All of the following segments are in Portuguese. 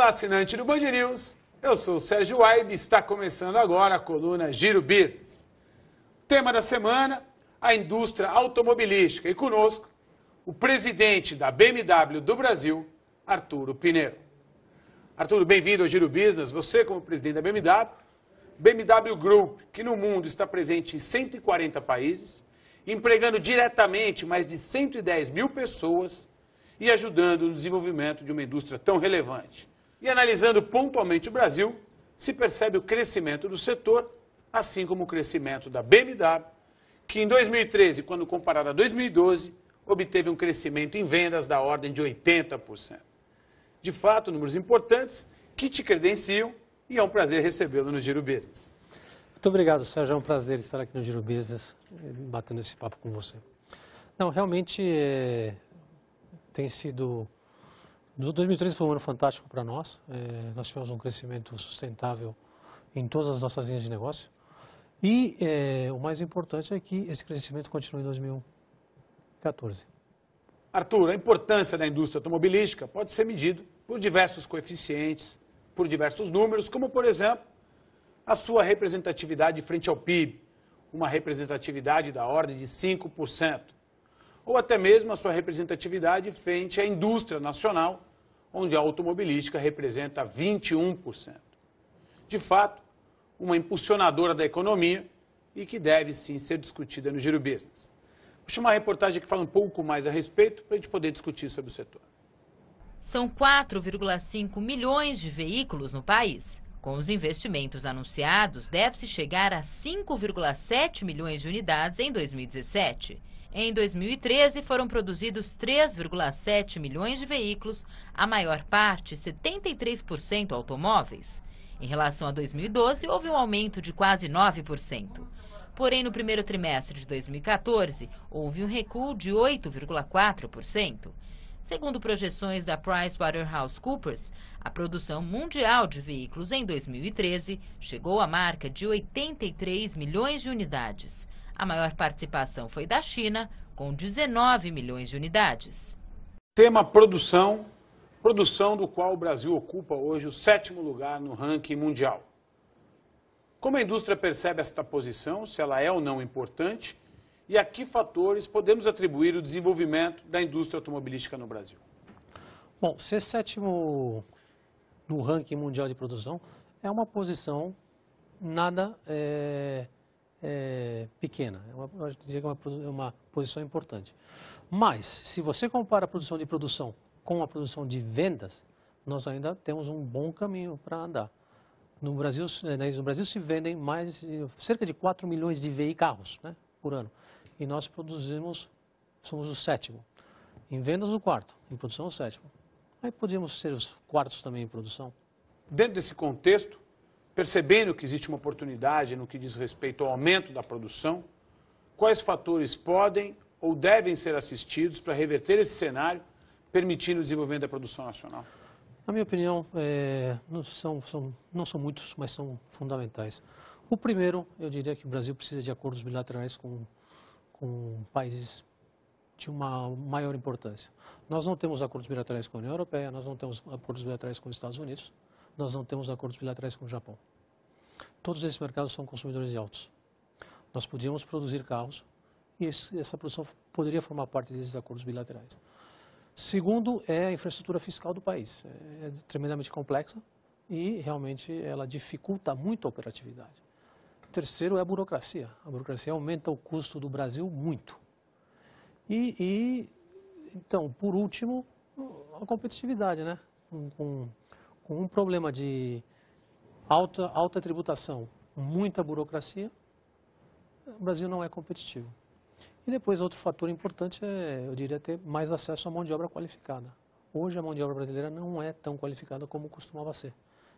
Olá, assinante do Band News. Eu sou o Sérgio Waib e está começando agora a coluna Giro Business. Tema da semana, a indústria automobilística. E conosco, o presidente da BMW do Brasil, Arturo Pinheiro. Arturo, bem-vindo ao Giro Business. Você, como presidente da BMW Group, que no mundo está presente em 140 países, empregando diretamente mais de 110 mil pessoas e ajudando no desenvolvimento de uma indústria tão relevante. E analisando pontualmente o Brasil, se percebe o crescimento do setor, assim como o crescimento da BMW, que em 2013, quando comparado a 2012, obteve um crescimento em vendas da ordem de 80%. De fato, números importantes que te credenciam e é um prazer recebê-lo no Giro Business. Muito obrigado, Sérgio. É um prazer estar aqui no Giro Business, batendo esse papo com você. Não, realmente tem sido... 2013 foi um ano fantástico para nós. Nós tivemos um crescimento sustentável em todas as nossas linhas de negócio. E o mais importante é que esse crescimento continue em 2014. Arthur, a importância da indústria automobilística pode ser medida por diversos coeficientes, por diversos números, como, por exemplo, a sua representatividade frente ao PIB, uma representatividade da ordem de 5%, ou até mesmo a sua representatividade frente à indústria nacional, onde a automobilística representa 21%. De fato, uma impulsionadora da economia e que deve sim ser discutida no Giro Business. Vou chamar a reportagem que fala um pouco mais a respeito para a gente poder discutir sobre o setor. São 4,5 milhões de veículos no país. Com os investimentos anunciados, deve-se chegar a 5,7 milhões de unidades em 2017. Em 2013, foram produzidos 3,7 milhões de veículos, a maior parte, 73% automóveis. Em relação a 2012, houve um aumento de quase 9%. Porém, no primeiro trimestre de 2014, houve um recuo de 8,4%. Segundo projeções da PricewaterhouseCoopers, a produção mundial de veículos em 2013 chegou à marca de 83 milhões de unidades. A maior participação foi da China, com 19 milhões de unidades. Tema produção, produção do qual o Brasil ocupa hoje o 7º lugar no ranking mundial. Como a indústria percebe esta posição, se ela é ou não importante, e a que fatores podemos atribuir o desenvolvimento da indústria automobilística no Brasil? Bom, ser 7º no ranking mundial de produção é uma posição nada pequena, eu diria que é uma posição importante. Mas, se você compara a produção de produção com a produção de vendas, nós ainda temos um bom caminho para andar. No Brasil se vendem cerca de 4 milhões de carros, né, por ano. E nós somos o 7º. Em vendas, o 4º. Em produção, o 7º. Aí podíamos ser os 4º também em produção. Dentro desse contexto, percebendo que existe uma oportunidade no que diz respeito ao aumento da produção, quais fatores podem ou devem ser assistidos para reverter esse cenário, permitindo o desenvolvimento da produção nacional? Na minha opinião, não são muitos, mas são fundamentais. O primeiro, eu diria que o Brasil precisa de acordos bilaterais com países de uma maior importância. Nós não temos acordos bilaterais com a União Europeia, nós não temos acordos bilaterais com os Estados Unidos, nós não temos acordos bilaterais com o Japão. Todos esses mercados são consumidores de autos. Nós podíamos produzir carros e essa produção poderia formar parte desses acordos bilaterais. Segundo, é a infraestrutura fiscal do país. É tremendamente complexa e realmente ela dificulta muito a operatividade. Terceiro é a burocracia. A burocracia aumenta o custo do Brasil muito. Então, por último, a competitividade, né? Com um problema de alta tributação, muita burocracia, o Brasil não é competitivo. E depois, outro fator importante eu diria, ter mais acesso à mão de obra qualificada. Hoje, a mão de obra brasileira não é tão qualificada como costumava ser,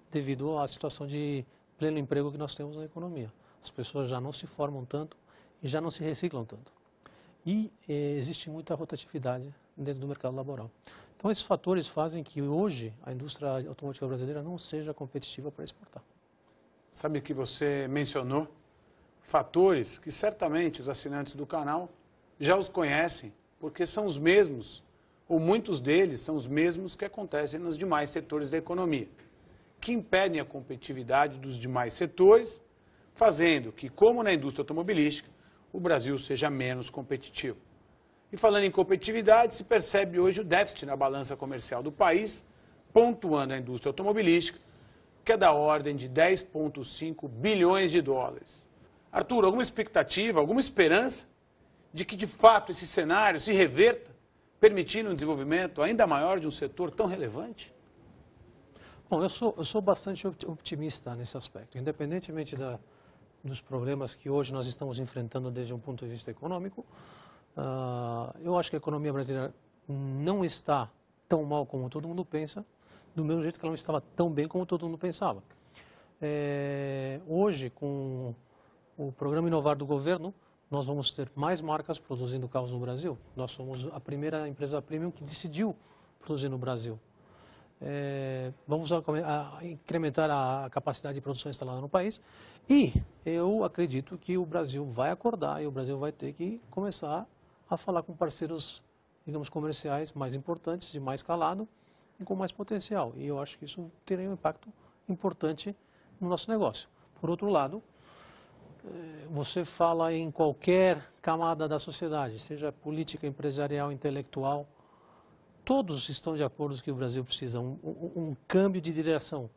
devido à situação de pleno emprego que nós temos na economia. As pessoas já não se formam tanto e já não se reciclam tanto. E existe muita rotatividade dentro do mercado laboral. Então, esses fatores fazem que hoje a indústria automotiva brasileira não seja competitiva para exportar. Sabe que você mencionou fatores que certamente os assinantes do canal já os conhecem, porque são os mesmos ou muitos deles são os mesmos que acontecem nos demais setores da economia, que impedem a competitividade dos demais setores, fazendo que, como na indústria automobilística, o Brasil seja menos competitivo. E falando em competitividade, se percebe hoje o déficit na balança comercial do país, pontuando a indústria automobilística, que é da ordem de 10,5 bilhões de dólares. Arthur, alguma expectativa, alguma esperança de que, de fato, esse cenário se reverta, permitindo um desenvolvimento ainda maior de um setor tão relevante? Bom, eu sou bastante otimista nesse aspecto. Independentemente dos problemas que hoje nós estamos enfrentando desde um ponto de vista econômico, eu acho que a economia brasileira não está tão mal como todo mundo pensa, do mesmo jeito que ela não estava tão bem como todo mundo pensava. Hoje, com o programa Inovar do governo, nós vamos ter mais marcas produzindo carros no Brasil. Nós somos a primeira empresa premium que decidiu produzir no Brasil. Vamos incrementar a capacidade de produção instalada no país e eu acredito que o Brasil vai acordar e o Brasil vai ter que começar a falar com parceiros, digamos, comerciais mais importantes, de mais calado e com mais potencial. E eu acho que isso teria um impacto importante no nosso negócio. Por outro lado, você fala em qualquer camada da sociedade, seja política, empresarial, intelectual, todos estão de acordo que o Brasil precisa um câmbio de direção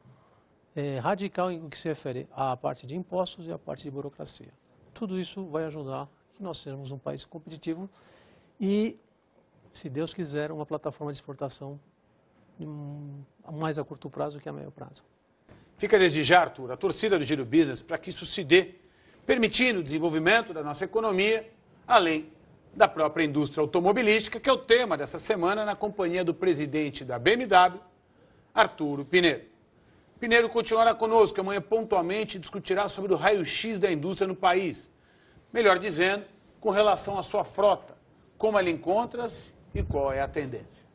radical em que se refere à parte de impostos e à parte de burocracia. Tudo isso vai ajudar que nós sejamos um país competitivo e, se Deus quiser, uma plataforma de exportação mais a curto prazo que a médio prazo. Fica desde já, Arthur, a torcida do Giro Business para que isso se dê, permitindo o desenvolvimento da nossa economia, além da própria indústria automobilística, que é o tema dessa semana na companhia do presidente da BMW, Arturo Pineiro. Pineiro continuará conosco, amanhã pontualmente discutirá sobre o raio-x da indústria no país. Melhor dizendo, com relação à sua frota, como ela encontra-se e qual é a tendência.